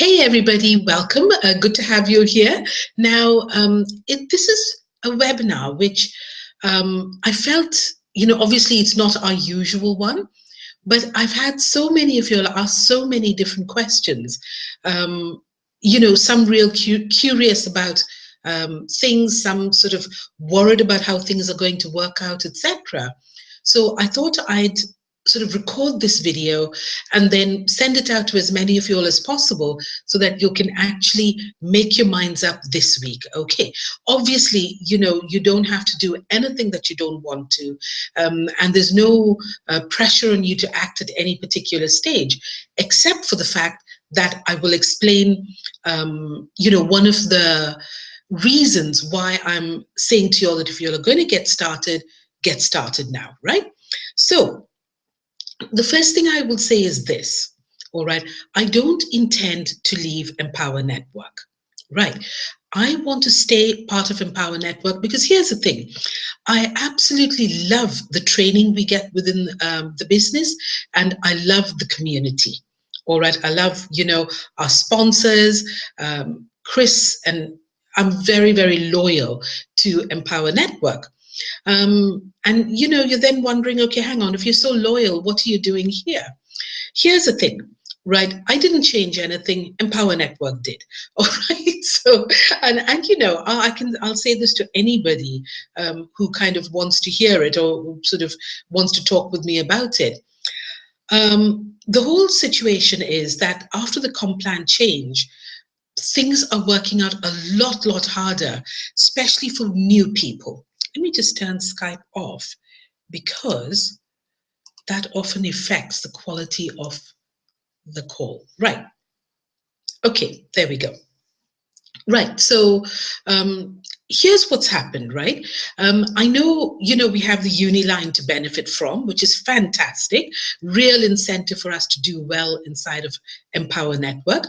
Hey everybody, welcome. Good to have you here. Now, this is a webinar which I felt, obviously it's not our usual one, but I've had so many of you ask so many different questions. Some real curious about things, some sort of worried about how things are going to work out, etc. So I thought I'd sort of record this video and then send it out to as many of you all as possible so that you can actually make your minds up this week. Okay, obviously, you don't have to do anything that you don't want to, and there's no pressure on you to act at any particular stage, except for the fact that I will explain, one of the reasons why I'm saying to you all that if you're going to get started now, right? So the first thing I will say is this, all right? I don't intend to leave Empower Network, right? I want to stay part of Empower Network because here's the thing. I absolutely love the training we get within the business, and I love the community, all right? I love, our sponsors, Chris, and I'm very, very loyal to Empower Network. And you're then wondering, okay, hang on, if you're so loyal, what are you doing here? Here's the thing, right? I didn't change anything. Empower Network did. All right. So, and I'll say this to anybody who kind of wants to hear it or sort of wants to talk with me about it. The whole situation is that after the comp plan change, things are working out a lot harder, especially for new people. Let me just turn Skype off because that often affects the quality of the call. Right. Okay, there we go. Right. So here's what's happened, right? I know, we have the Uniline to benefit from, which is fantastic, real incentive for us to do well inside of Empower Network.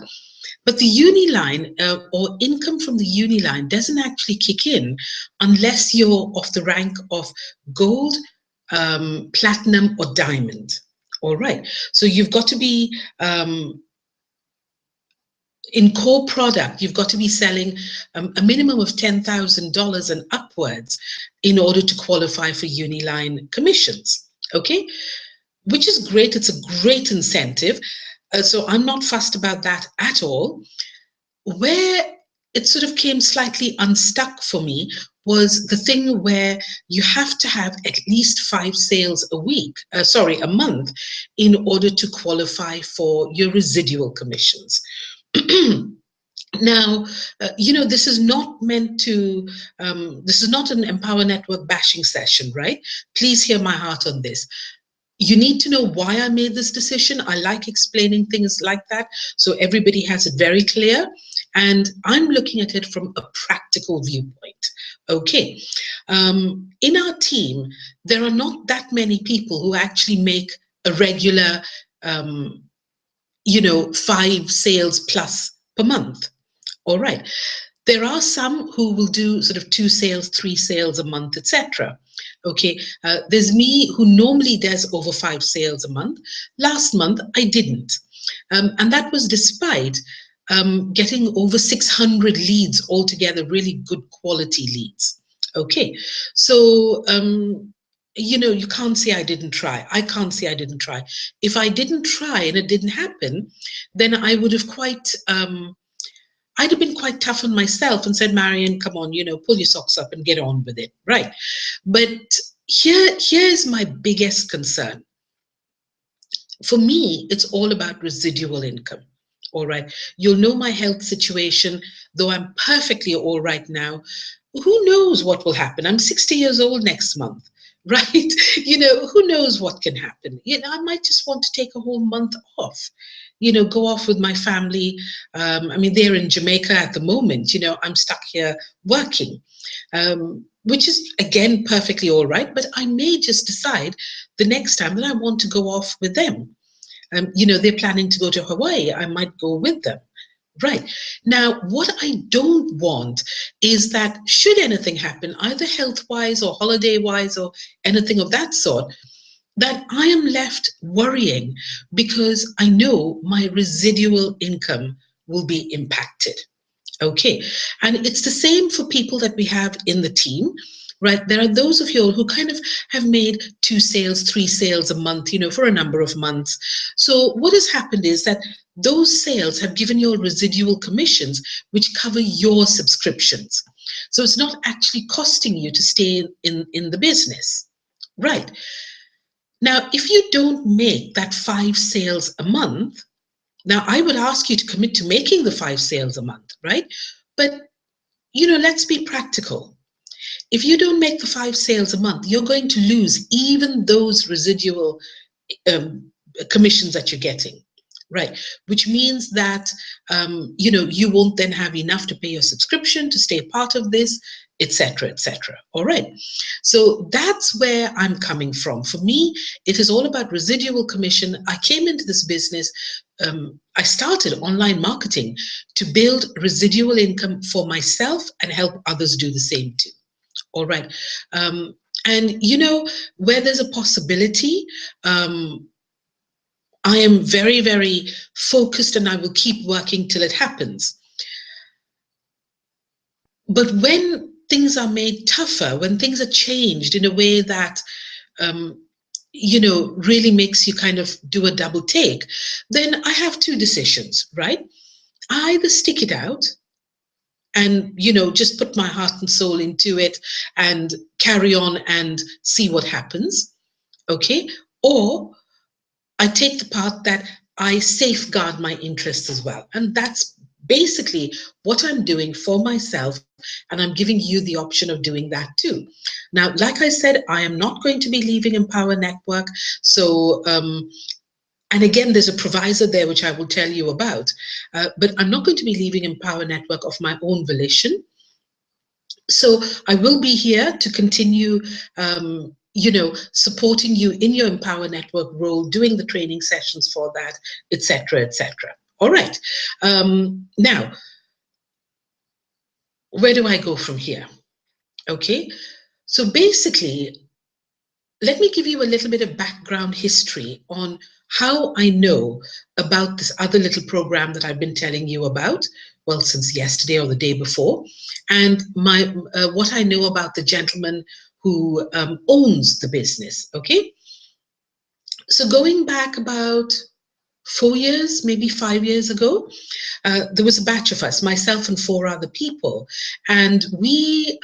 But the Uniline or income from the Uniline doesn't actually kick in unless you're of the rank of gold, platinum, or diamond. All right. So you've got to be in core product, you've got to be selling a minimum of $10,000 and upwards in order to qualify for Uniline commissions. Okay, which is great. It's a great incentive. So I'm not fussed about that at all. Where it sort of came slightly unstuck for me was the thing where you have to have at least 5 sales a month in order to qualify for your residual commissions. Now, this is not meant to, this is not an Empower Network bashing session, right? Please hear my heart on this. You need to know why I made this decision. I like explaining things like that, so everybody has it very clear. And I'm looking at it from a practical viewpoint. Okay. In our team, there are not that many people who actually make a regular, 5 sales plus per month. All right. There are some who will do sort of 2 sales, 3 sales a month, etc. Okay, there's me who normally does over 5 sales a month. Last month, I didn't. And that was despite getting over 600 leads altogether, really good quality leads. Okay, so, you can't say I didn't try. I can't say I didn't try. If I didn't try and it didn't happen, then I would have I'd have been quite tough on myself and said, Marion, come on, pull your socks up and get on with it, right? But here's my biggest concern. For me, it's all about residual income, all right? You'll know my health situation, though I'm perfectly all right now. Who knows what will happen? I'm 60 years old next month, right? Who knows what can happen? I might just want to take a whole month off. Go off with my family. They're in Jamaica at the moment. I'm stuck here working, which is, again, perfectly all right. But I may just decide the next time that I want to go off with them. They're planning to go to Hawaii. I might go with them. Right. Now, what I don't want is that should anything happen, either health-wise or holiday-wise or anything of that sort, that I am left worrying because I know my residual income will be impacted. Okay, and it's the same for people that we have in the team, right? There are those of you all who kind of have made 2 sales, 3 sales a month, for a number of months. So what has happened is that those sales have given you residual commissions which cover your subscriptions. So it's not actually costing you to stay in the business, right? Now, if you don't make that 5 sales a month, now I would ask you to commit to making the 5 sales a month, right? But let's be practical. If you don't make the 5 sales a month, you're going to lose even those residual um, commissions that you're getting, right? Which means that you won't then have enough to pay your subscription, to stay part of this, etc., etc. All right. So that's where I'm coming from. For me, it is all about residual commission. I came into this business. I started online marketing to build residual income for myself and help others do the same too. All right. And where there's a possibility, I am very, very focused and I will keep working till it happens. But when things are made tougher, when things are changed in a way that, really makes you kind of do a double take, then I have 2 decisions, right? I either stick it out and, just put my heart and soul into it and carry on and see what happens, okay? Or I take the path that I safeguard my interests as well. And that's basically what I'm doing for myself. And I'm giving you the option of doing that too. Now, like I said, I am not going to be leaving Empower Network. So, and again, there's a provisor there, which I will tell you about. But I'm not going to be leaving Empower Network of my own volition. So I will be here to continue, supporting you in your Empower Network role, doing the training sessions for that, etc., etc. All right. Now, where do I go from here? Okay. So basically, let me give you a little bit of background history on how I know about this other little program that I've been telling you about, well, since yesterday or the day before, and what I know about the gentleman who owns the business, okay? So going back about 4 years, maybe 5 years ago, there was a batch of us, myself and 4 other people, and we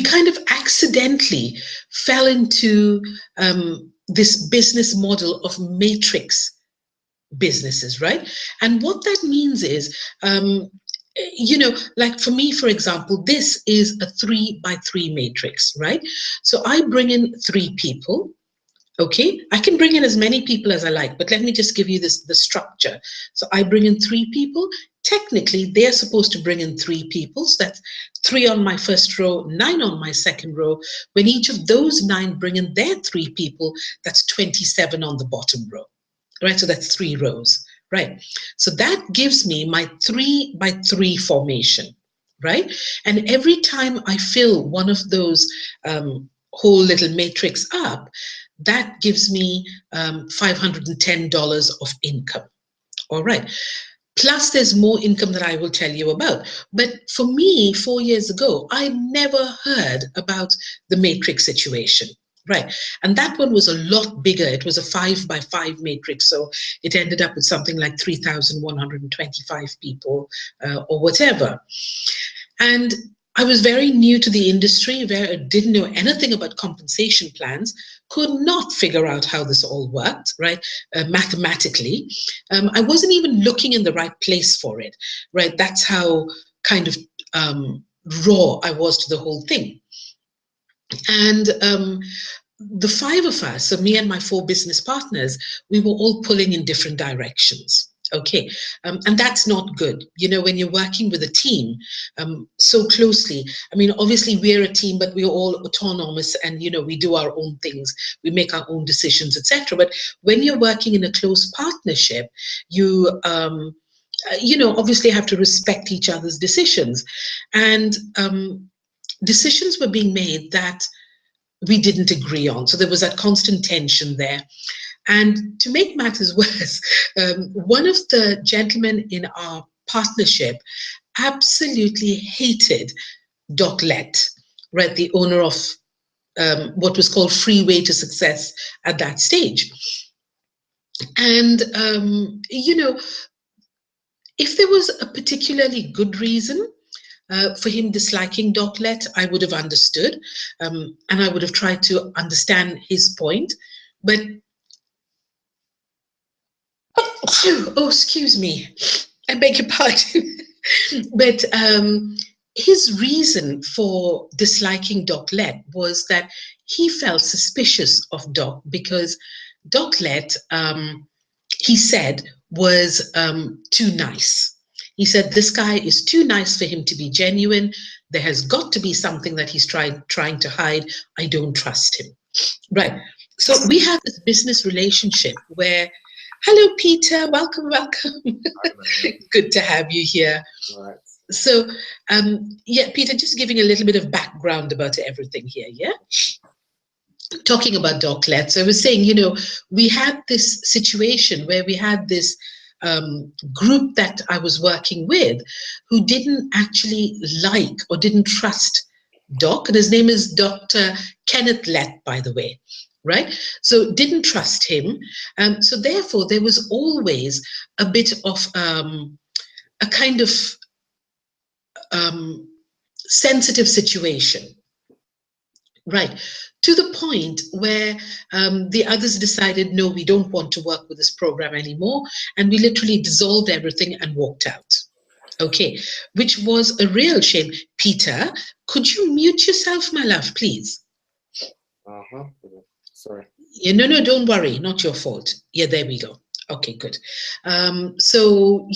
kind of accidentally fell into this business model of matrix businesses, right? And what that means is, like for me, for example, this is a 3x3 matrix, right? So I bring in 3 people. Okay, I can bring in as many people as I like, but let me just give you the structure. So I bring in 3 people. Technically, they're supposed to bring in 3 people. So that's 3 on my first row, 9 on my second row. When each of those 9 bring in their 3 people, that's 27 on the bottom row, right? So that's 3 rows, right? So that gives me my 3x3 formation, right? And every time I fill one of those whole little matrix up, that gives me $510 of income. All right. Plus, there's more income that I will tell you about. But for me, 4 years ago, I never heard about the matrix situation. Right. And that one was a lot bigger. It was a 5x5 matrix. So it ended up with something like 3,125 people or whatever. And I was very new to the industry, didn't know anything about compensation plans, could not figure out how this all worked, right? Mathematically. I wasn't even looking in the right place for it, right? That's how kind of raw I was to the whole thing. And the 5 of us, so me and my 4 business partners, we were all pulling in different directions. Okay, and that's not good. When you're working with a team so closely, I mean, obviously we're a team, but we're all autonomous and, we do our own things, we make our own decisions, etc. But when you're working in a close partnership, you obviously have to respect each other's decisions. And decisions were being made that we didn't agree on. So there was that constant tension there. And to make matters worse, one of the gentlemen in our partnership absolutely hated Doc Lett, right, the owner of what was called Freeway to Success at that stage. And, if there was a particularly good reason for him disliking Doc Lett, I would have understood, and I would have tried to understand his point. But, oh, excuse me, I beg your pardon. But his reason for disliking Doc Lett was that he felt suspicious of Doc because Doc Lett, he said, was too nice. He said, this guy is too nice for him to be genuine. There has got to be something that he's trying to hide. I don't trust him. Right. So we have this business relationship where, hello, Peter, welcome, welcome. Good to have you here. Right. So, yeah, Peter, just giving a little bit of background about everything here, yeah? Talking about Doc Lett, so I was saying, we had this situation where we had this group that I was working with who didn't actually like or didn't trust Doc, and his name is Dr. Kenneth Lett, by the way, right? So didn't trust him. So therefore, there was always a bit of a kind of sensitive situation. Right. To the point where the others decided, no, we don't want to work with this program anymore. And we literally dissolved everything and walked out. Okay. Which was a real shame. Peter, could you mute yourself, my love, please? Uh-huh. Sorry. Yeah, no, don't worry. Not your fault. Yeah, there we go. Okay, good. So,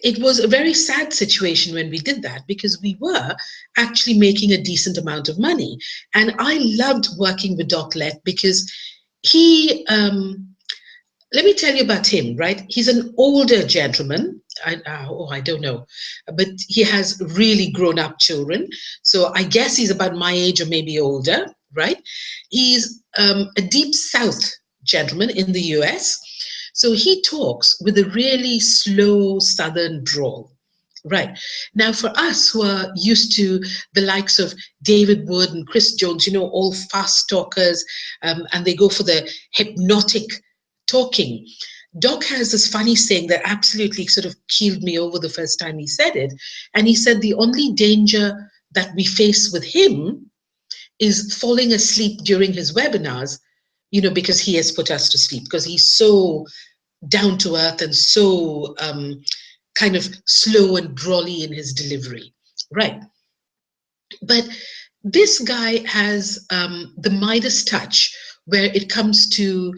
it was a very sad situation when we did that because we were actually making a decent amount of money. And I loved working with Doc Lett because he, let me tell you about him, right? He's an older gentleman. I don't know, but he has really grown up children. So I guess he's about my age or maybe older, right? He's a deep South gentleman in the US. So he talks with a really slow Southern drawl. Right. Now, for us who are used to the likes of David Wood and Chris Jones, all fast talkers, and they go for the hypnotic talking. Doc has this funny saying that absolutely sort of keeled me over the first time he said it. And he said the only danger that we face with him is falling asleep during his webinars, because he has put us to sleep, because he's so down to earth and so kind of slow and drawly in his delivery. Right. But this guy has the Midas touch where it comes to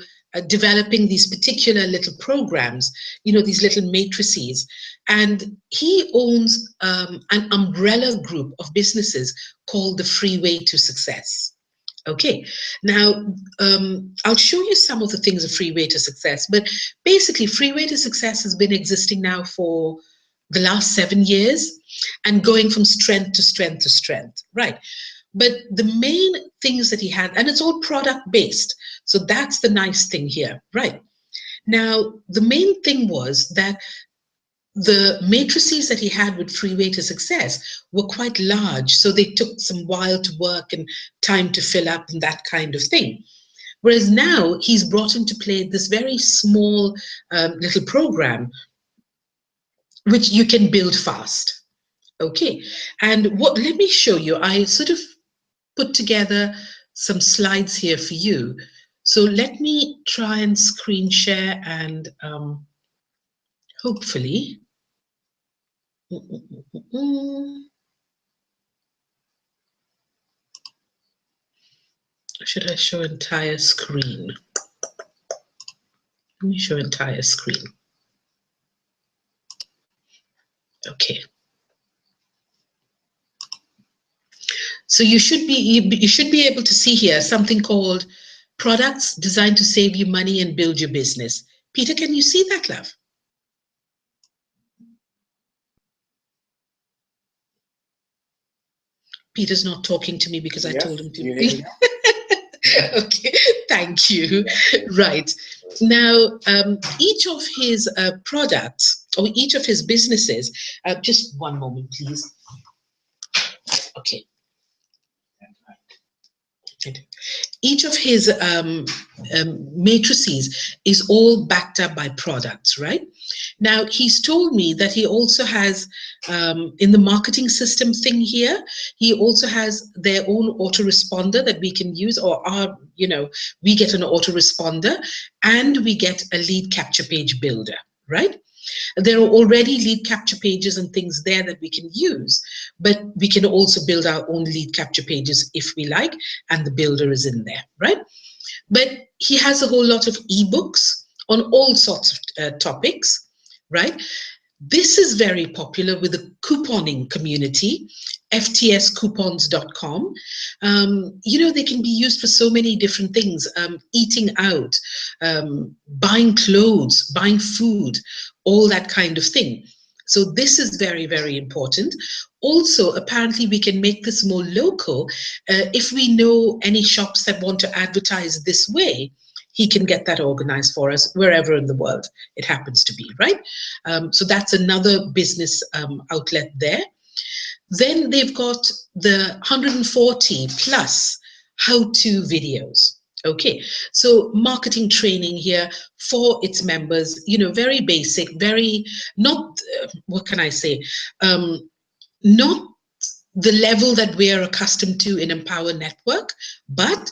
developing these particular little programs, these little matrices. And he owns an umbrella group of businesses called the Freeway to Success. Okay, now I'll show you some of the things of Freeway to Success, but basically Freeway to Success has been existing now for the last 7 years and going from strength to strength to strength, right? But the main things that he had, and it's all product based, so that's the nice thing here, right? Now, the main thing was that the matrices that he had with Freeway to Success were quite large, so they took some while to work and time to fill up and that kind of thing. Whereas now he's brought into play this very small little program which you can build fast. Okay, and let me show you. I sort of put together some slides here for you. So let me try and screen share and hopefully. Should I show entire screen? Let me show entire screen. Okay. So you should be able to see here something called products designed to save you money and build your business. Peter, can you see that, love? Peter's not talking to me because I told him to. Okay, thank you. Right. Now, each of his products or each of his businesses, just one moment, please. Okay. Each of his matrices is all backed up by products, right? Now, he's told me that he also has, in the marketing system thing here, he also has their own autoresponder that we can use, or our, we get an autoresponder and we get a lead capture page builder, right? There are already lead capture pages and things there that we can use, but we can also build our own lead capture pages if we like, and the builder is in there, right? But he has a whole lot of ebooks on all sorts of topics, right? This is very popular with the couponing community, ftscoupons.com. They can be used for so many different things, eating out, buying clothes, buying food, all that kind of thing. So this is very, very important. Also, apparently, we can make this more local. If we know any shops that want to advertise this way, he can get that organized for us wherever in the world it happens to be, right? So that's another business outlet there. Then they've got the 140 plus how-to videos. Okay, so marketing training here for its members, very basic, very not, what can I say, not the level that we are accustomed to in Empower Network, but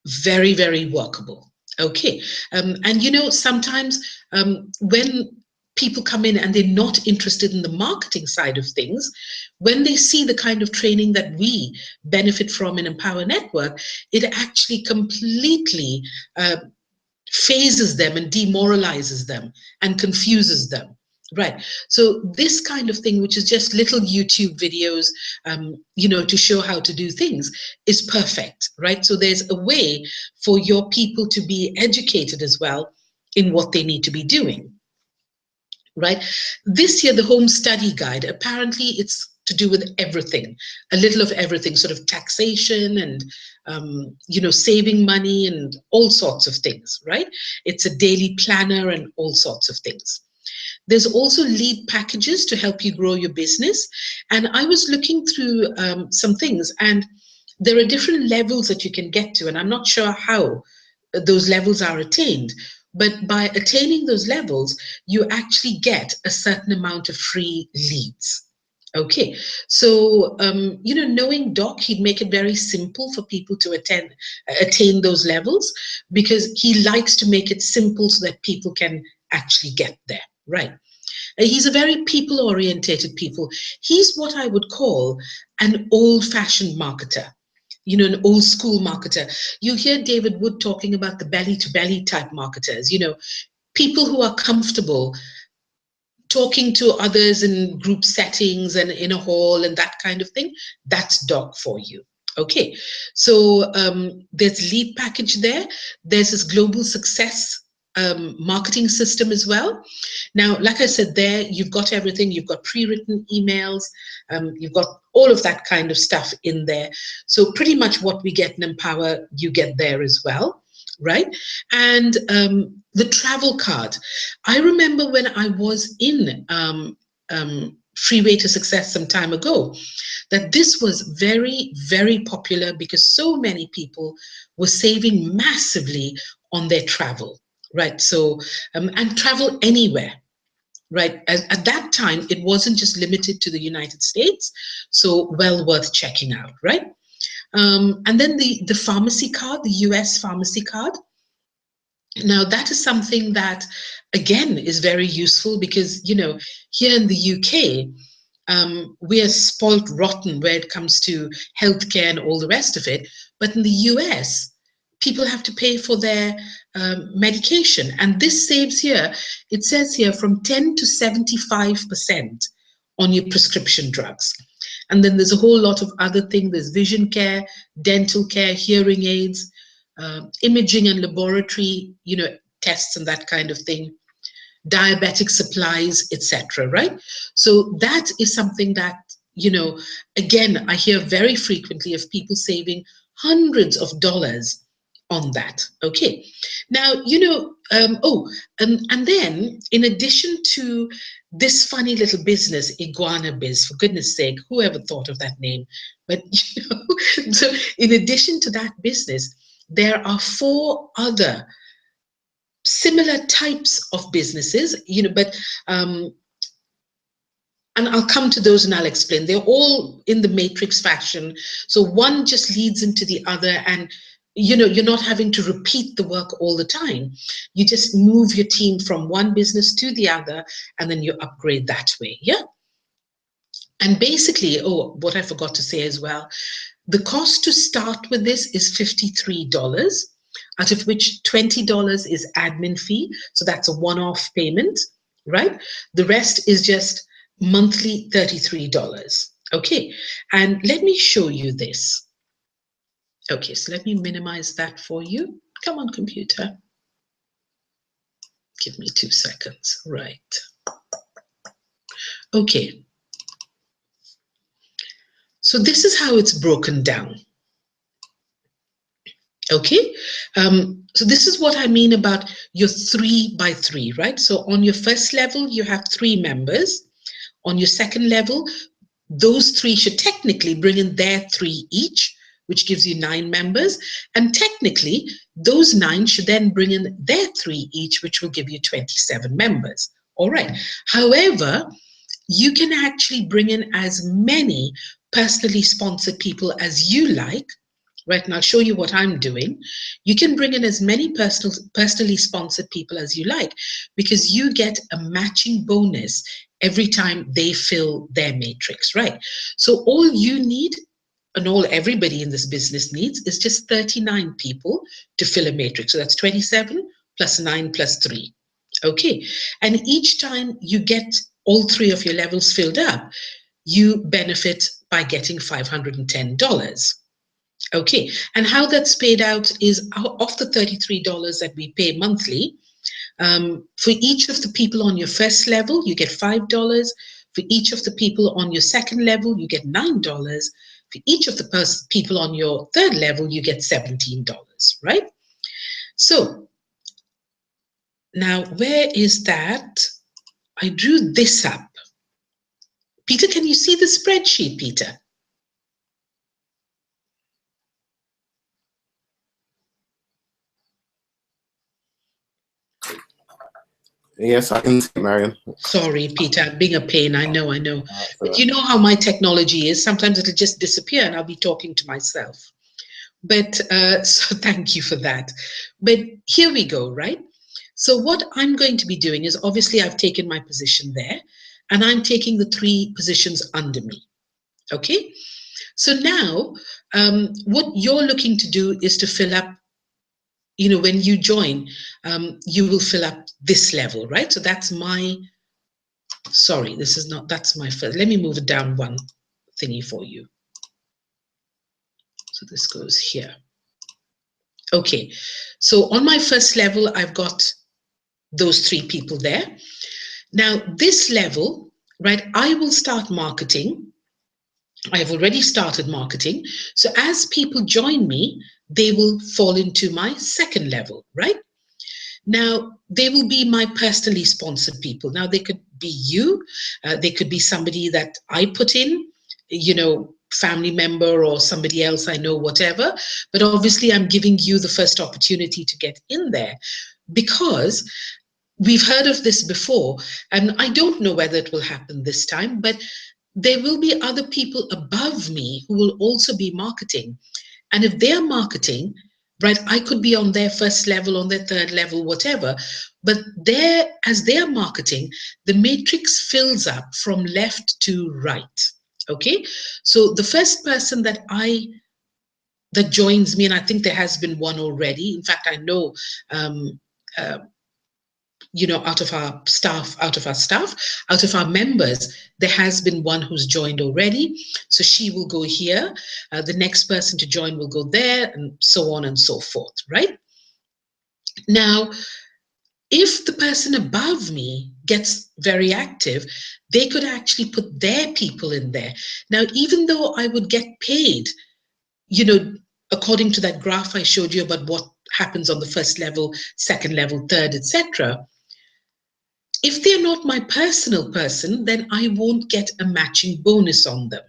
very, very workable. Okay. And sometimes when people come in and they're not interested in the marketing side of things, when they see the kind of training that we benefit from in Empower Network, it actually completely phases them and demoralizes them and confuses them. Right. So this kind of thing, which is just little YouTube videos, to show how to do things, is perfect. Right. So there's a way for your people to be educated as well in what they need to be doing. Right. This year, the home study guide, apparently it's to do with everything, a little of everything, sort of taxation and, saving money and all sorts of things, right? It's a daily planner and all sorts of things. There's also lead packages to help you grow your business. And I was looking through some things, and there are different levels that you can get to, and I'm not sure how those levels are attained. But by attaining those levels, you actually get a certain amount of free leads. Okay, so knowing Doc, he'd make it very simple for people to attain those levels, because he likes to make it simple so that people can actually get there. Right. He's a very people-orientated people. He's what I would call an old-fashioned marketer, an old school marketer. You hear David Wood talking about the belly-to-belly type marketers, people who are comfortable talking to others in group settings and in a hall and that kind of thing. That's Doc for you. Okay, so there's lead package there. There's this global success marketing system as well. Now, like I said, there you've got everything. You've got pre-written emails. You've got all of that kind of stuff in there. So pretty much what we get in Empower, you get there as well, right? And the travel card. I remember when I was in Freeway to Success some time ago, that this was very, very popular because so many people were saving massively on their travel, right? So, and travel anywhere, right? At that time, it wasn't just limited to the United States, so well worth checking out, right? And then the pharmacy card, the US pharmacy card. Now, that is something that, again, is very useful because, here in the UK, we are spoilt rotten where it comes to healthcare and all the rest of it. But in the US, people have to pay for their medication. And this saves here, it says here, from 10 to 75% on your prescription drugs. And then there's a whole lot of other things. There's vision care, dental care, hearing aids, imaging and laboratory, tests and that kind of thing, diabetic supplies, etc. Right? So that is something that, again, I hear very frequently of people saving hundreds of dollars on that. Okay. Now, and then in addition to this funny little business, Iguana Biz, for goodness sake, whoever thought of that name? But, so in addition to that business, there are 4 other similar types of businesses, but and I'll come to those and I'll explain. They're all in the matrix fashion. So one just leads into the other, and you're not having to repeat the work all the time. You just move your team from one business to the other, and then you upgrade that way. Yeah. And basically, what I forgot to say as well, the cost to start with this is $53, out of which $20 is admin fee. So that's a one-off payment, right? The rest is just monthly $33. Okay, and let me show you this. Okay, so let me minimize that for you. Come on, computer. Give me 2 seconds. Right. Okay. So this is how it's broken down. Okay, so this is what I mean about your 3 by 3, right? So on your first level, you have 3 members. On your second level, those 3 should technically bring in their 3 each, which gives you 9 members. And technically, those 9 should then bring in their 3 each, which will give you 27 members. All right. However, you can actually bring in as many personally sponsored people as you like. Right, and I'll show you what I'm doing. You can bring in as many personally sponsored people as you like, because you get a matching bonus every time they fill their matrix, right? So all you need, and all everybody in this business needs, is just 39 people to fill a matrix. So that's 27 plus 9 plus 3. Okay, and each time you get all 3 of your levels filled up, you benefit by getting $510. Okay, and how that's paid out is off the $33 that we pay monthly. For each of the people on your first level, you get $5. For each of the people on your second level, you get $9. For each of the people on your third level, you get $17, right? So now where is that? I drew this up. Peter, can you see the spreadsheet, Peter? Yes, I can see it, Marion. Sorry, Peter, being a pain. I know. But you know how my technology is. Sometimes it'll just disappear and I'll be talking to myself. But so thank you for that. But here we go, right? So what I'm going to be doing is, obviously I've taken my position there, and I'm taking the 3 positions under me. Okay? So now what you're looking to do is to fill up, when you join, you will fill up this level, right? So that's my, sorry, this is not, that's my first. Let me move it down one thingy for you. So this goes here. Okay, so on my first level, I've got those 3 people there. Now, this level, right, I will start marketing. I've already started marketing. So as people join me, they will fall into my second level, right? Now, they will be my personally sponsored people. Now, they could be you, they could be somebody that I put in, family member or somebody else I know, whatever. But obviously, I'm giving you the first opportunity to get in there, because we've heard of this before, and I don't know whether it will happen this time, but there will be other people above me who will also be marketing. And if they're marketing, right, I could be on their first level, on their third level, whatever, but as they're marketing, the matrix fills up from left to right. Okay, so the first person that joins me, and I think there has been one already. In fact, I know out of our staff, out of our members, there has been one who's joined already. So she will go here. The next person to join will go there, and so on and so forth, right? Now, if the person above me gets very active, they could actually put their people in there. Now, even though I would get paid, according to that graph I showed you about what happens on the first level, second level, third, etc. If they're not my personal person, then I won't get a matching bonus on them.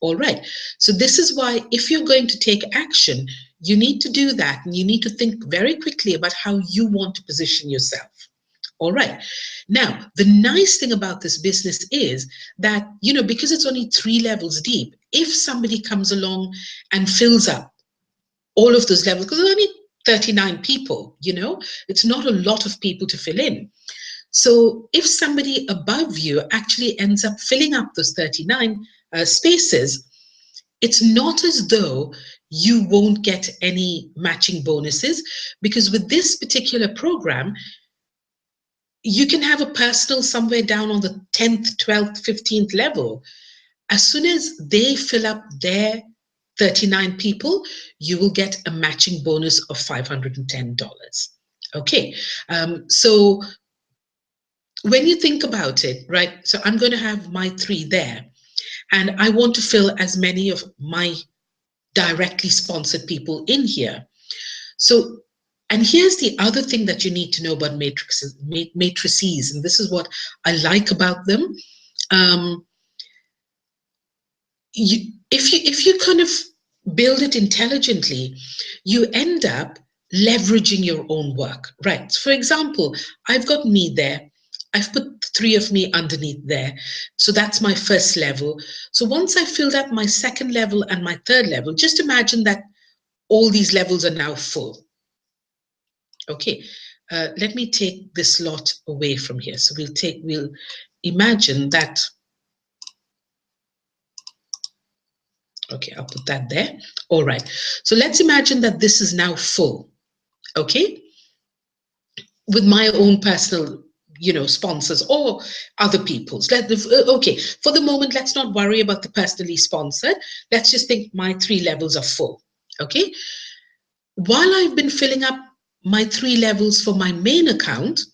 All right. So this is why if you're going to take action, you need to do that, and you need to think very quickly about how you want to position yourself. All right. Now, the nice thing about this business is that, because it's only 3 levels deep, if somebody comes along and fills up all of those levels, because there's only 39 people, it's not a lot of people to fill in. So if somebody above you actually ends up filling up those 39 spaces, it's not as though you won't get any matching bonuses, because with this particular program, you can have a personal somewhere down on the 10th, 12th, 15th level. As soon as they fill up their 39 people, you will get a matching bonus of $510. Okay, so when you think about it, right, so I'm going to have my 3 there, and I want to fill as many of my directly sponsored people in here. So, and here's the other thing that you need to know about matrices, and this is what I like about them. If you kind of build it intelligently, you end up leveraging your own work, right? For example, I've got me there. I've put 3 of me underneath there. So that's my first level. So once I filled up my second level and my third level, just imagine that all these levels are now full. Okay, let me take this lot away from here. So we'll imagine that. Okay, I'll put that there. All right. So let's imagine that this is now full. Okay, with my own personal, sponsors or other people's. Okay, for the moment, let's not worry about the personally sponsored. Let's just think my 3 levels are full. Okay, while I've been filling up my 3 levels for my main account,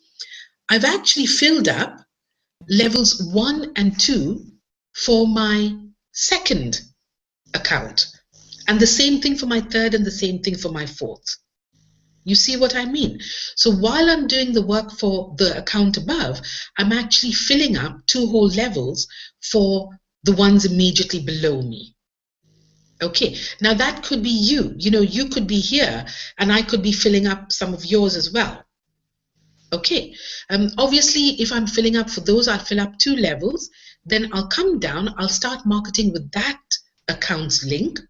I've actually filled up levels 1 and 2 for my second account, and the same thing for my third, and the same thing for my fourth. You see what I mean? So while I'm doing the work for the account above, I'm actually filling up 2 whole levels for the ones immediately below me. Okay, now that could be you. You could be here, and I could be filling up some of yours as well. Okay, obviously, if I'm filling up for those, I'll fill up 2 levels. Then I'll come down, I'll start marketing with that account's link.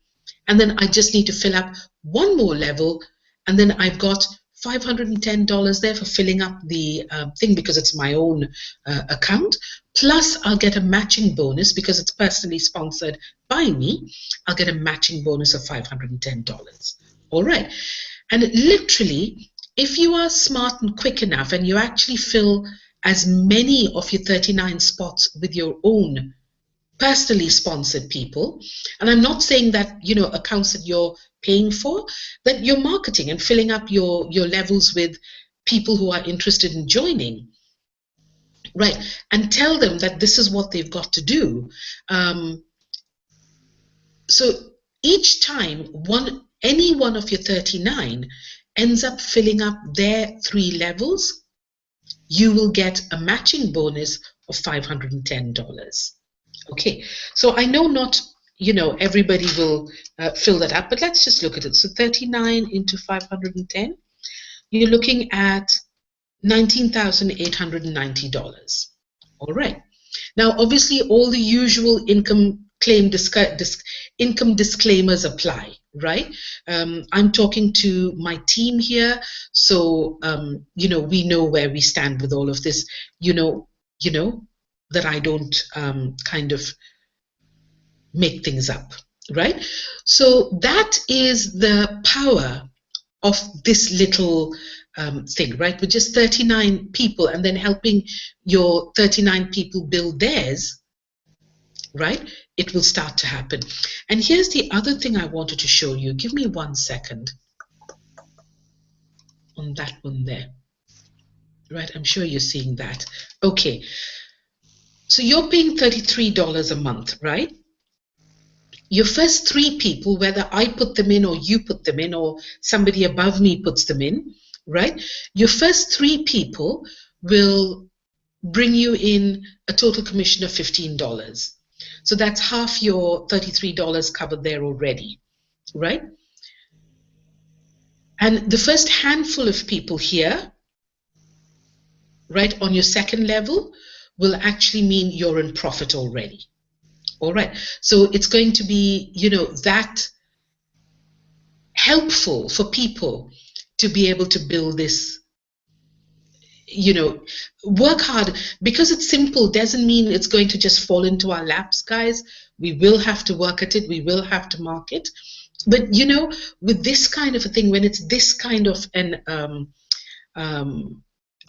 And then I just need to fill up 1 more level. And then I've got $510 there for filling up the thing, because it's my own account. Plus, I'll get a matching bonus because it's personally sponsored by me. I'll get a matching bonus of $510. All right. And literally, if you are smart and quick enough and you actually fill as many of your 39 spots with your own personally sponsored people, and I'm not saying that, accounts that you're paying for, that you're marketing and filling up your levels with people who are interested in joining, right? And tell them that this is what they've got to do. So each time any one of your 39 ends up filling up their 3 levels, you will get a matching bonus of $510. Okay, so I know not, everybody will fill that up, but let's just look at it. So 39 into 510, you're looking at $19,890. All right. Now, obviously, all the usual income disclaimers apply, right? I'm talking to my team here, so we know where we stand with all of this. That I don't kind of make things up, right? So that is the power of this little thing, right? With just 39 people, and then helping your 39 people build theirs, right? It will start to happen. And here's the other thing I wanted to show you. Give me 1 second on that one there. Right, I'm sure you're seeing that. Okay, so you're paying $33 a month, right? your first 3 people, whether I put them in or you put them in or somebody above me puts them in, right? Your first 3 people will bring you in a total commission of $15. So that's half your $33 covered there already, right? And the first handful of people here, right, on your second level will actually mean you're in profit already. All right. So it's going to be, that helpful for people to be able to build this, work hard. Because it's simple doesn't mean it's going to just fall into our laps, guys. We will have to work at it. We will have to market. But, with this kind of a thing, when it's this kind of an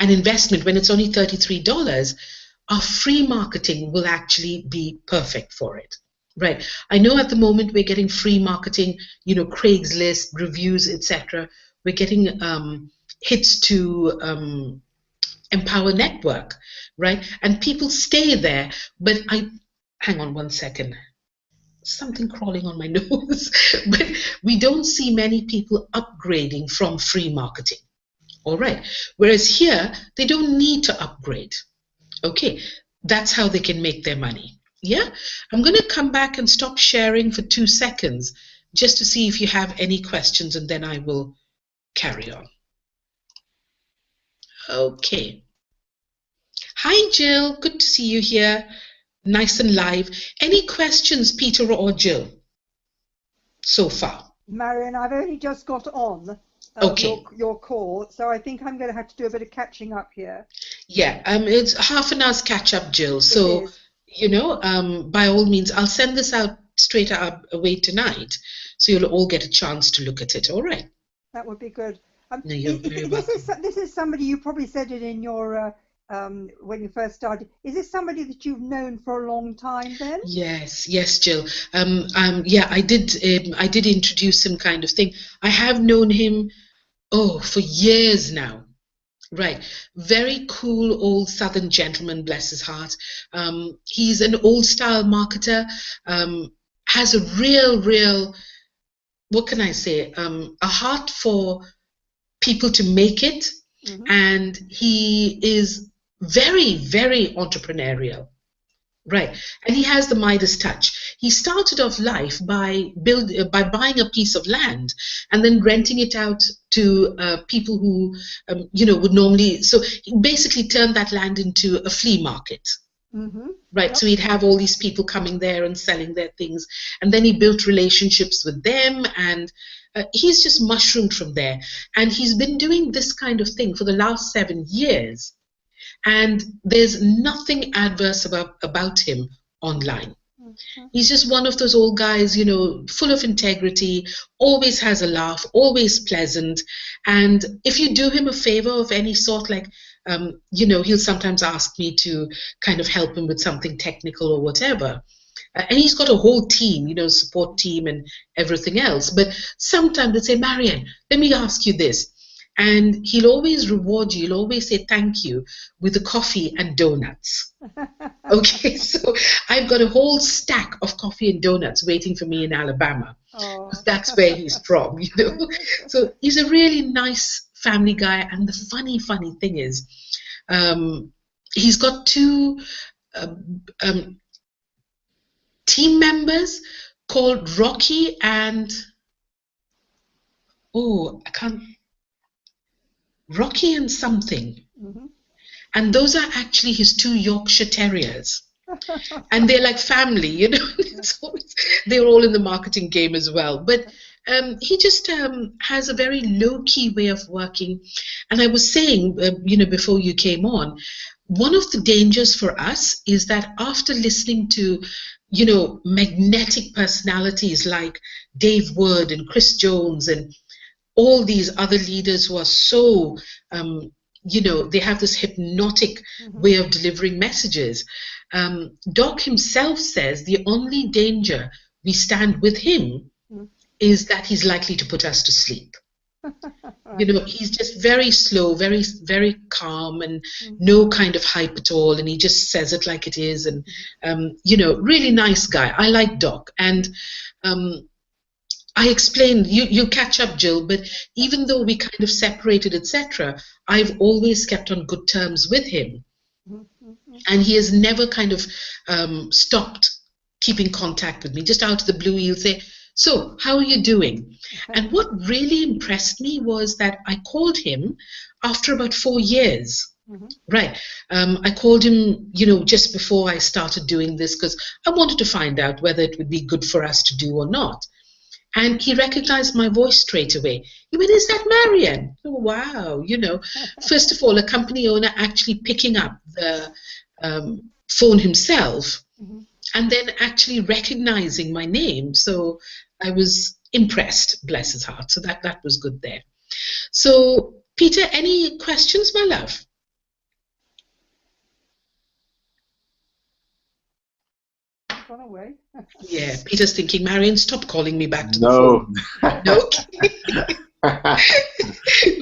investment, when it's only $33, our free marketing will actually be perfect for it. Right. I know at the moment we're getting free marketing, Craigslist, reviews, etc. We're getting hits to Empower Network, right? And people stay there. But hang on one second. Something crawling on my nose. But we don't see many people upgrading from free marketing. All right. Whereas here, they don't need to upgrade. Okay. That's how they can make their money. Yeah. I'm going to come back and stop sharing for 2 seconds just to see if you have any questions, and then I will carry on. Okay. Hi, Jill. Good to see you here. Nice and live. Any questions, Peter or Jill, so far? Marion, I've only just got on Okay. your call, so I think I'm going to have to do a bit of catching up here. Yeah, it's half an hour's catch up, Jill. So, by all means, I'll send this out straight away tonight, so you'll all get a chance to look at it. All right. That would be good. No, you're very welcome. This is somebody, you probably said it in your when you first started. Is this somebody that you've known for a long time then? Yes, Jill. Yeah, I did introduce him, kind of thing. I have known him, for years now. Right. Very cool old Southern gentleman, bless his heart. He's an old style marketer, has a real, what can I say, a heart for people to make it. Mm-hmm. And he is very, very entrepreneurial. Right. And he has the Midas touch. He started off life by buying a piece of land and then renting it out to people who, would normally. So he basically turned that land into a flea market. Mm-hmm. Right. Yep. So he'd have all these people coming there and selling their things. And then he built relationships with them, and he's just mushroomed from there. And he's been doing this kind of thing for the last 7 years. And there's nothing adverse about him online. Mm-hmm. He's just one of those old guys, full of integrity, always has a laugh, always pleasant. And if you do him a favor of any sort, like, he'll sometimes ask me to kind of help him with something technical or whatever. And he's got a whole team, support team and everything else. But sometimes they say, Marianne, let me ask you this. And he'll always reward you. He'll always say thank you with a coffee and donuts. Okay, so I've got a whole stack of coffee and donuts waiting for me in Alabama. Oh. That's where he's from, So he's a really nice family guy. And the funny thing is, he's got 2 team members called Rocky and... Rocky and something. Mm-hmm. And those are actually his 2 Yorkshire Terriers. And they're like family, they're all in the marketing game as well. But he just has a very low-key way of working. And I was saying, before you came on, one of the dangers for us is that after listening to, magnetic personalities like Dave Wood and Chris Jones and all these other leaders who are so, they have this hypnotic mm-hmm. way of delivering messages. Doc himself says the only danger we stand with him mm-hmm. is that he's likely to put us to sleep. You know, he's just very slow, very, very calm, and no kind of hype at all. And he just says it like it is. And, you know, really nice guy. I like Doc. And I explained, you catch up, Jill, but even though we kind of separated, etc., I've always kept on good terms with him. And he has never kind of stopped keeping contact with me. Just out of the blue, he'll say, so, how are you doing? And what really impressed me was that I called him after about 4 years. Right. I called him, you know, just before I started doing this because I wanted to find out whether it would be good for us to do or not. And he recognized my voice straight away. He went, is that Marian? Oh, wow. You know, first of all, a company owner actually picking up the phone himself and then actually recognizing my name. So I was impressed, bless his heart. So that was good there. So, Peter, any questions, my love? Gone away. Yeah, Peter's thinking, Marian, stop calling me back to the No. phone. No.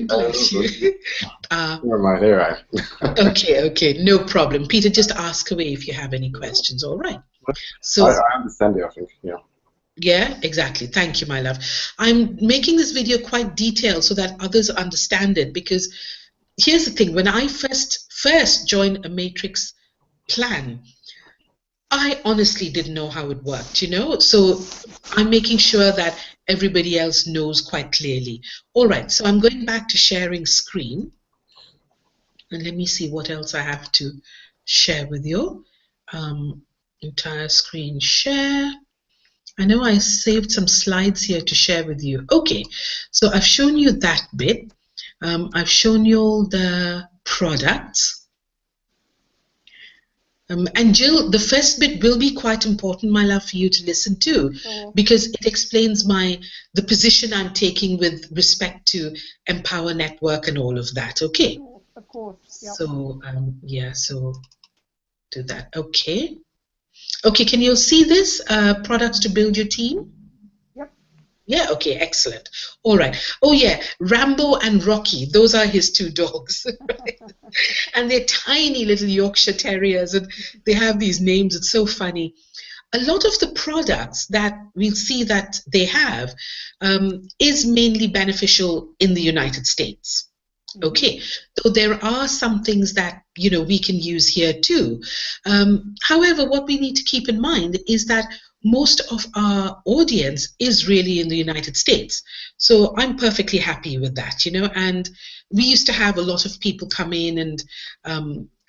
Bless you. Never mind, here I am. Okay, no problem. Peter, just ask away if you have any questions, all right? So I understand you, I think, yeah. Yeah, exactly. Thank you, my love. I'm making this video quite detailed so that others understand it, because here's the thing. When I first joined a matrix plan, I honestly didn't know how it worked, you know? So I'm making sure that everybody else knows quite clearly. All right, so I'm going back to sharing screen. And let me see what else I have to share with you. Entire screen share. I know I saved some slides here to share with you. Okay, so I've shown you that bit. I've shown you all the products. And Jill, the first bit will be quite important, my love, for you to listen to, because it explains the position I'm taking with respect to Empower Network and all of that. Okay. Of course. Yep. So yeah, so do that. Okay. Okay, can you see this? Products to build your team? Yep. Yeah, okay, excellent. All right. Oh yeah, Rambo and Rocky, those are his two dogs. And they're tiny little Yorkshire Terriers, and they have these names. It's so funny. A lot of the products that we'll see that they have is mainly beneficial in the United States. Okay, so there are some things that, you know, we can use here too. However, what we need to keep in mind is that most of our audience is really in the United States. So I'm perfectly happy with that, you know, and we used to have a lot of people come in and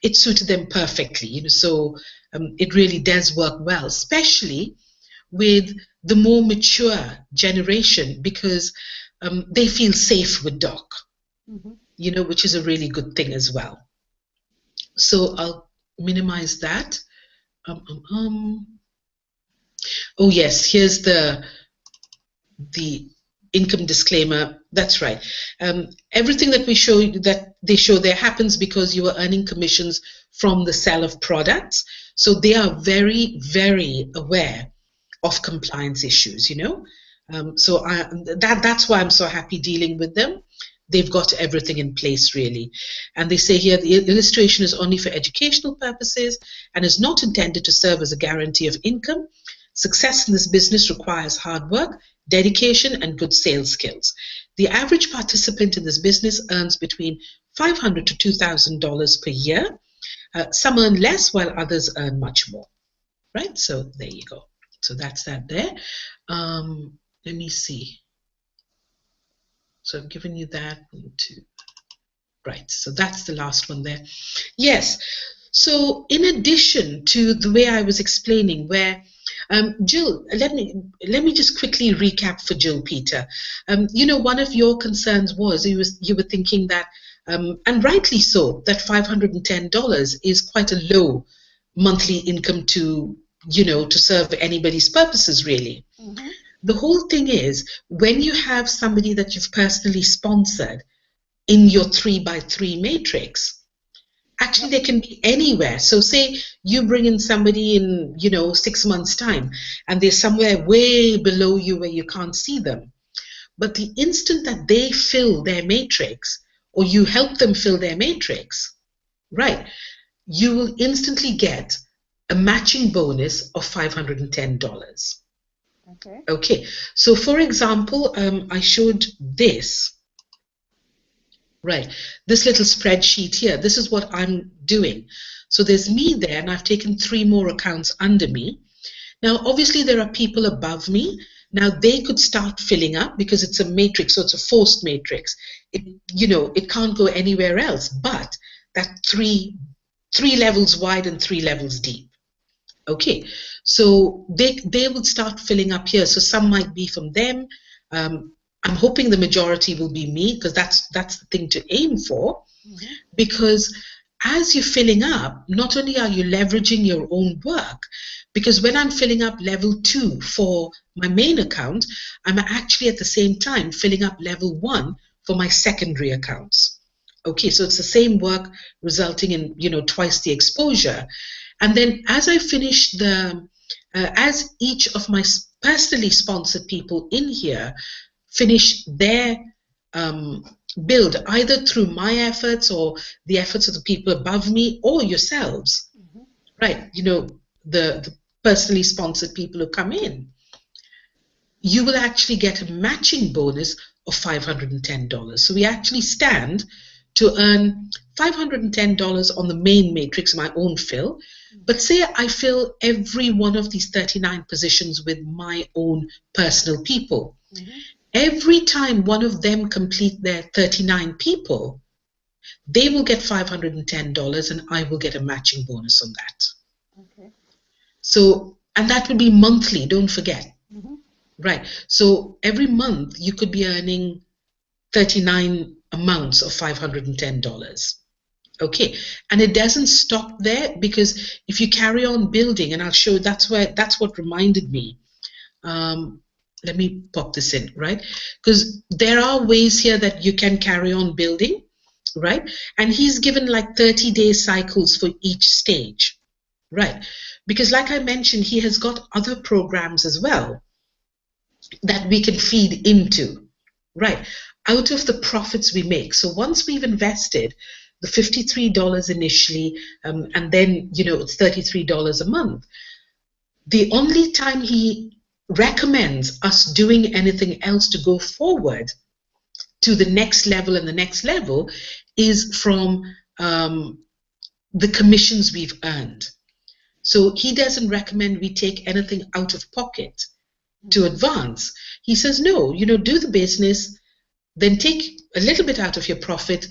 it suited them perfectly, you know, so it really does work well, especially with the more mature generation, because they feel safe with Doc. You know, which is a really good thing as well. So I'll minimize that. Oh yes, here's the income disclaimer. That's right. Everything that we show that they show there happens because you are earning commissions from the sale of products. So they are very, very aware of compliance issues, you know. So that's why I'm so happy dealing with them. They've got everything in place, really. And they say here the illustration is only for educational purposes and is not intended to serve as a guarantee of income. Success in this business requires hard work, dedication, and good sales skills. The average participant in this business earns between $500 to $2,000 per year. Some earn less while others earn much more. Right? So there you go. So that's that there. Let me see. So I've given you that one too. Right, so that's the last one there. Yes, so in addition to the way I was explaining, where Jill, let me just quickly recap for Jill, Peter. You know, one of your concerns was you were thinking that, and rightly so, that $510 is quite a low monthly income to, you know, to serve anybody's purposes, really. The whole thing is, when you have somebody that you've personally sponsored in your 3x3 matrix, actually they can be anywhere. So say you bring in somebody in, you know, 6 months' time, and they're somewhere way below you where you can't see them. But the instant that they fill their matrix, or you help them fill their matrix, right, you will instantly get a matching bonus of $510. Okay. Okay, so for example, I showed this, right, this little spreadsheet here. This is what I'm doing. So there's me there, and I've taken 3 more accounts under me. Now, obviously, there are people above me. Now, they could start filling up because it's a matrix, so it's a forced matrix. It can't go anywhere else but that three levels wide and 3 levels deep. Okay, so they would start filling up here. So some might be from them. I'm hoping the majority will be me, because that's the thing to aim for. Mm-hmm. Because as you're filling up, not only are you leveraging your own work, because when I'm filling up level 2 for my main account, I'm actually at the same time filling up level 1 for my secondary accounts. Okay, so it's the same work resulting in twice the exposure. And then as I finish as each of my personally sponsored people in here finish their build, either through my efforts or the efforts of the people above me or yourselves, Mm-hmm. right? The personally sponsored people who come in, you will actually get a matching bonus of $510. So we actually stand to earn $510 on the main matrix, my own fill. But say I fill every one of these 39 positions with my own personal people. Mm-hmm. Every time one of them complete their 39 people, they will get $510 and I will get a matching bonus on that. Okay. So, and that would be monthly, don't forget. Mm-hmm. Right. So every month you could be earning 39 amounts of $510. Okay. And it doesn't stop there, because if you carry on building, and I'll show, that's what reminded me. Let me pop this in, right? Because there are ways here that you can carry on building, right? And he's given like 30-day cycles for each stage, right? Because like I mentioned, he has got other programs as well that we can feed into, right, out of the profits we make. So once we've invested the $53 initially, and then it's $33 a month, the only time he recommends us doing anything else to go forward to the next level and the next level is from the commissions we've earned. So he doesn't recommend we take anything out of pocket to advance. He says, no, do the business, then take a little bit out of your profit,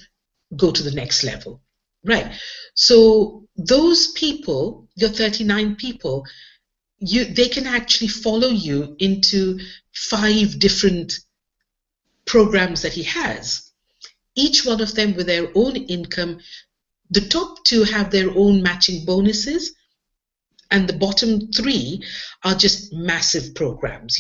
go to the next level, right? So those people, your 39 people, they can actually follow you into 5 different programs that he has, each one of them with their own income. The top 2 have their own matching bonuses, and the bottom 3 are just massive programs,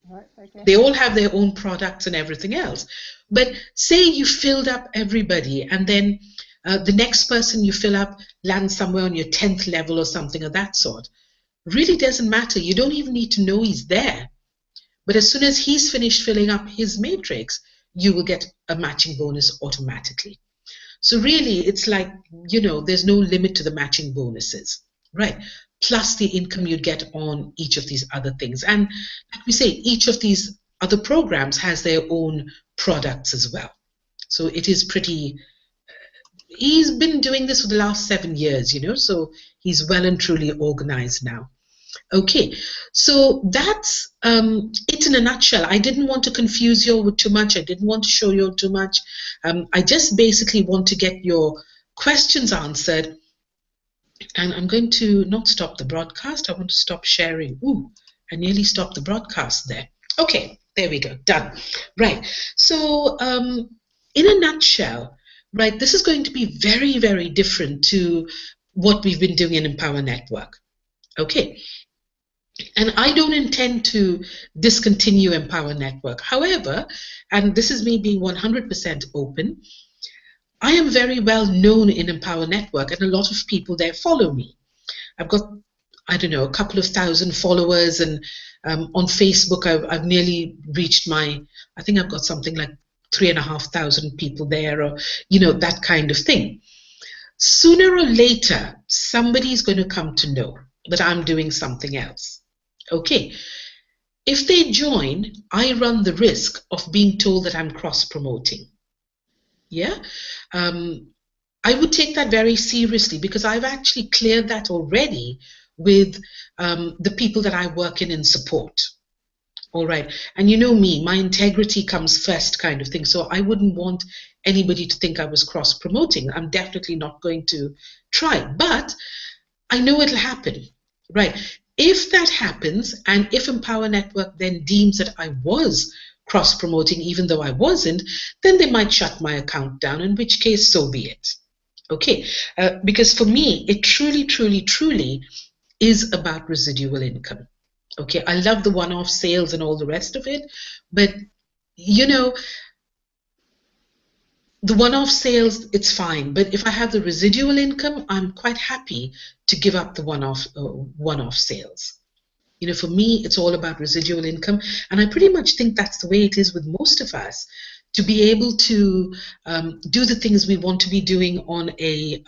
Right. Okay. They all have their own products and everything else. But say you filled up everybody, and then the next person you fill up lands somewhere on your 10th level or something of that sort. Really doesn't matter. You don't even need to know he's there. But as soon as he's finished filling up his matrix, you will get a matching bonus automatically. So really, it's like, there's no limit to the matching bonuses, right? Plus the income you'd get on each of these other things. And like we say, each of these other programs has their own products as well. So it is pretty, he's been doing this for the last 7 years, so he's well and truly organized now. Okay, so that's it in a nutshell. I didn't want to confuse you all with too much. I didn't want to show you all too much. I just basically want to get your questions answered. And I'm going to not stop the broadcast. I want to stop sharing. Ooh, I nearly stopped the broadcast there. Okay, there we go, done. Right, so in a nutshell, right, this is going to be very, very different to what we've been doing in Empower Network. Okay. And I don't intend to discontinue Empower Network. However, and this is me being 100% open, I am very well known in Empower Network, and a lot of people there follow me. I've got I don't know, a couple of thousand followers, and on Facebook I've nearly reached I think I've got something like 3,500 people there, or that kind of thing. Sooner or later, somebody's going to come to know that I'm doing something else. Okay. If they join, I run the risk of being told that I'm cross-promoting. Yeah. I would take that very seriously, because I've actually cleared that already with the people that I work in support. All right. And you know me, my integrity comes first, kind of thing. So I wouldn't want anybody to think I was cross-promoting. I'm definitely not going to try, but I know it'll happen. Right. If that happens, and if Empower Network then deems that I was cross-promoting, even though I wasn't, then they might shut my account down, in which case, so be it. Okay. Because for me, it truly, truly, truly is about residual income. Okay, I love the one-off sales and all the rest of it, but the one-off sales, it's fine. But if I have the residual income, I'm quite happy to give up the one-off sales. For me, it's all about residual income, and I pretty much think that's the way it is with most of us. To be able to do the things we want to be doing on a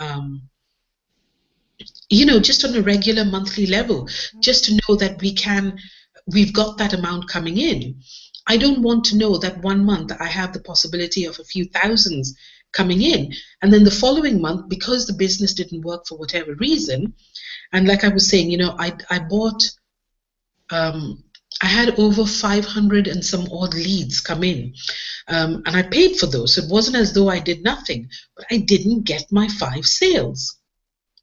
just on a regular monthly level, just to know that we've got that amount coming in. I don't want to know that one month I have the possibility of a few thousands coming in, and then the following month, because the business didn't work for whatever reason, and like I was saying, I bought, I had over 500 and some odd leads come in, and I paid for those. So it wasn't as though I did nothing, but I didn't get my 5 sales.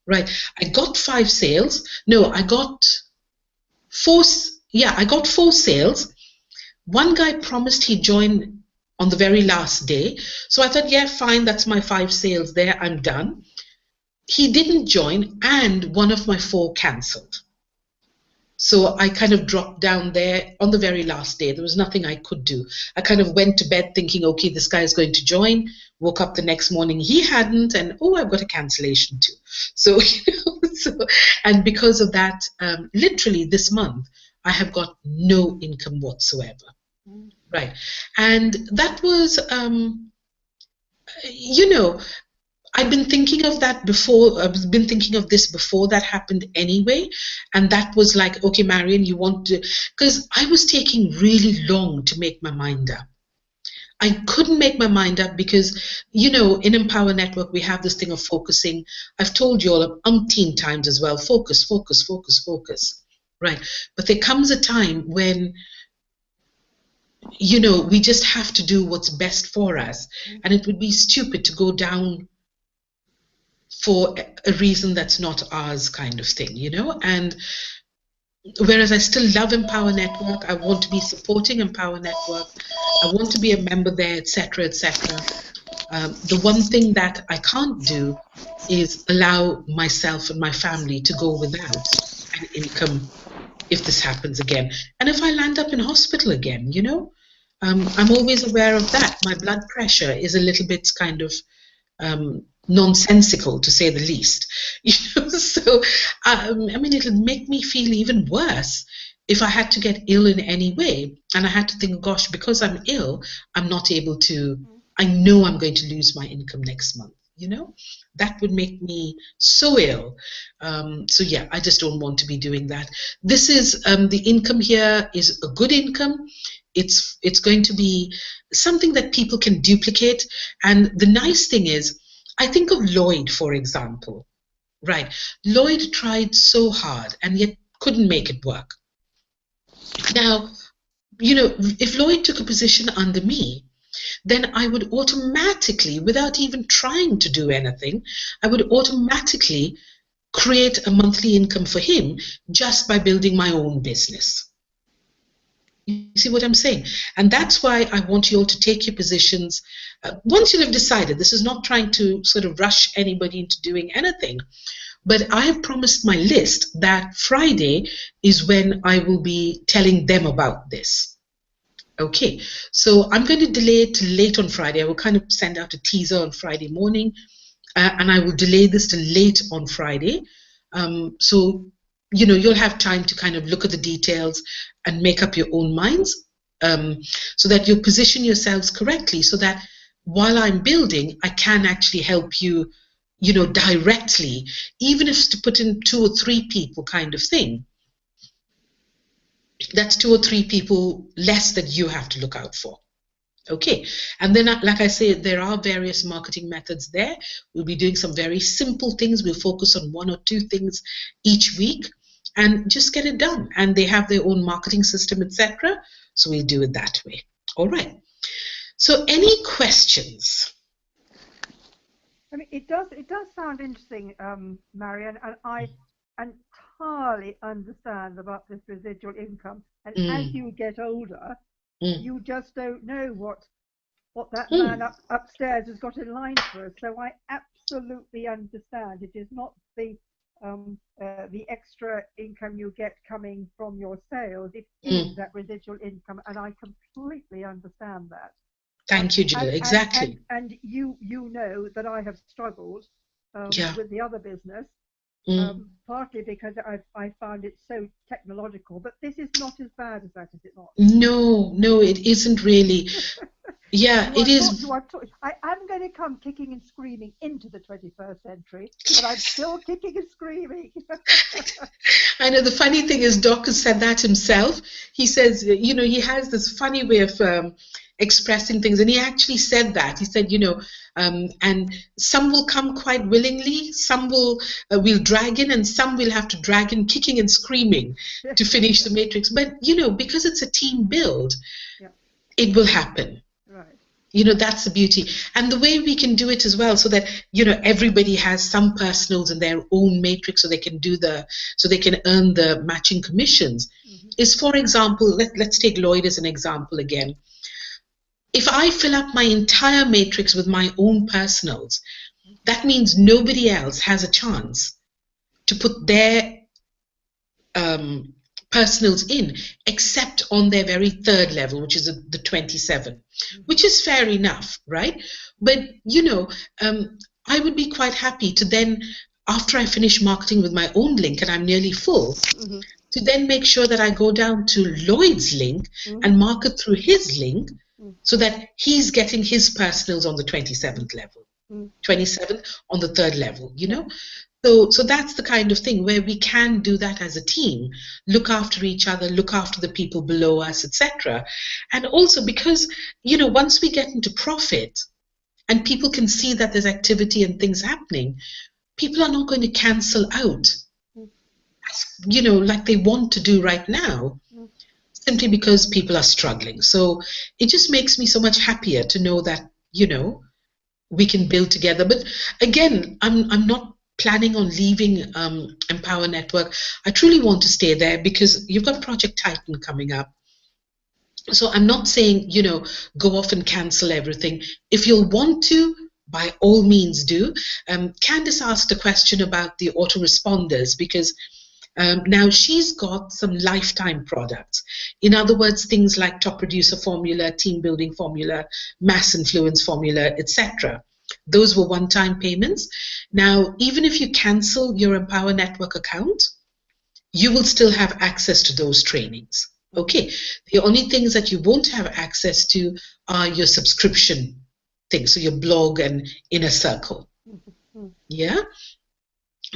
Right. I got 5 sales. No, I got 4. Yeah, I got 4 sales. One guy promised he'd join on the very last day. So I thought, yeah, fine, that's my 5 sales there. I'm done. He didn't join, and one of my 4 cancelled. So I kind of dropped down there on the very last day. There was nothing I could do. I kind of went to bed thinking, okay, this guy is going to join. Woke up the next morning, he hadn't, and I've got a cancellation too. So, and because of that, literally this month, I have got no income whatsoever. Right. And that was, I've been thinking of that before. I've been thinking of this before that happened anyway. And that was like, okay, Marion, you want to, because I was taking really long to make my mind up. I couldn't make my mind up because, in Empower Network, we have this thing of focusing. I've told you all umpteen times as well, focus, focus, focus, focus. Right. But there comes a time when, we just have to do what's best for us. And it would be stupid to go down for a reason that's not ours, kind of thing, and whereas I still love Empower Network, I want to be supporting Empower Network, I want to be a member there, etc., etc. The one thing that I can't do is allow myself and my family to go without an income if this happens again, and if I land up in hospital again, I'm always aware of that. My blood pressure is a little bit kind of nonsensical, to say the least. So I mean, it'll make me feel even worse if I had to get ill in any way, and I had to think, gosh, because I'm ill, I'm not able to, I know I'm going to lose my income next month. That would make me so ill. So yeah, I just don't want to be doing that. This is the income here is a good income. It's going to be something that people can duplicate, and the nice thing is, I think of Lloyd, for example, right? Lloyd tried so hard and yet couldn't make it work. Now, if Lloyd took a position under me, then I would automatically, without even trying to do anything, I would automatically create a monthly income for him just by building my own business. You see what I'm saying? And that's why I want you all to take your positions. Once you have decided, this is not trying to sort of rush anybody into doing anything, but I have promised my list that Friday is when I will be telling them about this. Okay, so I'm going to delay it till late on Friday. I will kind of send out a teaser on Friday morning, and I will delay this till late on Friday. So you'll have time to kind of look at the details and make up your own minds, so that you position yourselves correctly, so that while I'm building, I can actually help you, directly, even if it's to put in 2 or 3 people kind of thing. That's 2 or 3 people less that you have to look out for. Okay, and then, like I said, there are various marketing methods there. We'll be doing some very simple things. We'll focus on 1 or 2 things each week and just get it done. And they have their own marketing system, etc. So we'll do it that way. All right. So any questions? I mean, it does sound interesting, Marian, and I entirely understand about this residual income. And as you get older, you just don't know what that man upstairs has got in line for us. So I absolutely understand. It is not the extra income you get coming from your sales. It is that residual income, and I completely understand that. Thank you, Julia. Exactly. And you know that I have struggled with the other business, partly because I found it so technological. But this is not as bad as that, is it not? No, it isn't really. Yeah, it is. I am going to come kicking and screaming into the 21st century, but I'm still kicking and screaming. I know. The funny thing is, Doc has said that himself. He says, he has this funny way of expressing things, and he actually said that. He said, and some will come quite willingly, some we'll drag in, and some will have to drag in kicking and screaming to finish the matrix. But because it's a team build, it will happen. Right. That's the beauty, and the way we can do it as well, so that everybody has some personals in their own matrix, so they can earn the matching commissions. Is, for example, let's take Lloyd as an example again. If I fill up my entire matrix with my own personals, that means nobody else has a chance to put their personals in, except on their very 3rd level, which is the 27, which is fair enough, right? But I would be quite happy to then, after I finish marketing with my own link and I'm nearly full, to then make sure that I go down to Lloyd's link and market through his link, so that he's getting his personals on the 27th level, 27th on the 3rd level, So that's the kind of thing where we can do that as a team, look after each other, look after the people below us, etc. And also because, once we get into profit and people can see that there's activity and things happening, people are not going to cancel out, like they want to do right now, simply because people are struggling. So it just makes me so much happier to know that, we can build together. But again, I'm not planning on leaving Empower Network. I truly want to stay there because you've got Project Titan coming up. So I'm not saying, go off and cancel everything. If you'll want to, by all means do. Candice asked a question about the autoresponders, because now she's got some lifetime products. In other words, things like top producer formula, team building formula, mass influence formula, etc. Those were one-time payments. Now, even if you cancel your Empower Network account, you will still have access to those trainings. Okay. The only things that you won't have access to are your subscription things, so your blog and inner circle. Yeah.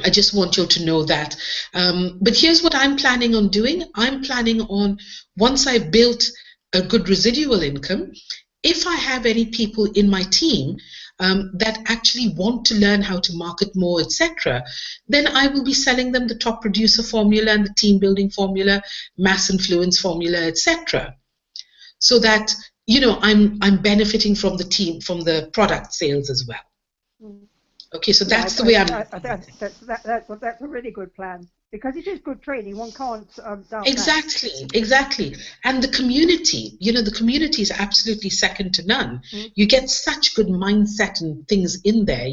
I just want you to know that. But here's what I'm planning on doing. I'm planning on, once I've built a good residual income, if I have any people in my team that actually want to learn how to market more, etc., then I will be selling them the top producer formula and the team building formula, mass influence formula, etc. So that, I'm benefiting from the team, from the product sales as well. Okay, so that's the way I'm. That's a really good plan, because it is good training. One can't doubt exactly, that. Exactly. And the community, the community is absolutely second to none. You get such good mindset and things in there,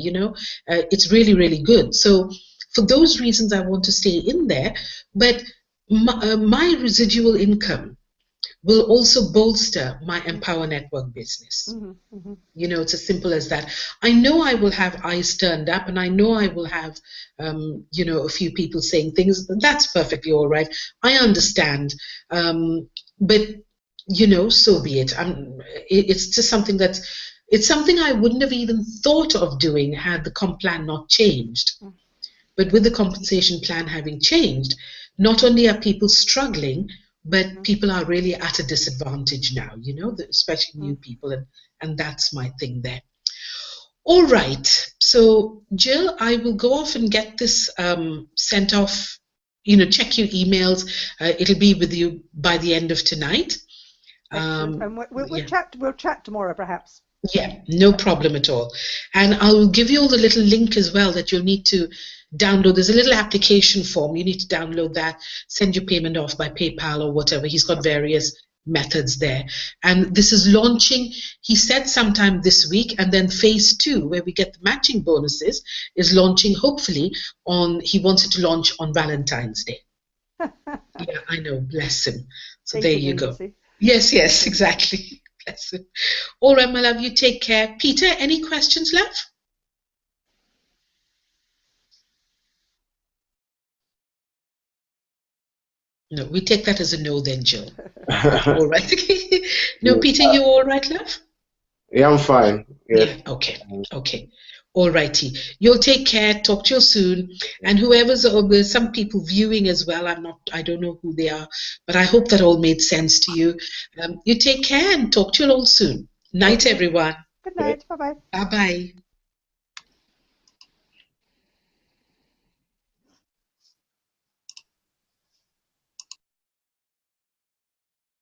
it's really, really good. So for those reasons, I want to stay in there. But my residual income will also bolster my Empower Network business. Mm-hmm, mm-hmm. You know, it's as simple as that. I know I will have eyes turned up, and I know I will have, you know, a few people saying things. That's perfectly all right. I understand. But, you know, so be it. It's just something it's something I wouldn't have even thought of doing had the comp plan not changed. But with the compensation plan having changed, not only are people struggling, but people are really at a disadvantage now, you know, especially new people. And that's my thing there. All right. So, Jill, I will go off and get this sent off. You know, check your emails. It'll be with you by the end of tonight. Excellent. And we'll chat tomorrow, perhaps. Yeah, no problem at all. And I'll give you all the little link as well that you'll need to download. There's a little application form. You need to download that, send your payment off by PayPal or whatever. He's got various methods there. And this is launching, he said, sometime this week. And then phase 2, where we get the matching bonuses, is launching hopefully he wants it to launch on Valentine's Day. Yeah, I know, bless him. So there you go. Yes, exactly. Bless him. All right, my love, you take care. Peter, any questions, love? No, we take that as a no then, Jill. All right. No, Peter, you all right, love? Yeah, I'm fine. Yeah, okay. All righty. You'll take care. Talk to you soon. And there's some people viewing as well. I don't know who they are, but I hope that all made sense to you. You take care and talk to you all soon. Night, everyone. Good night. Bye-bye. Bye-bye.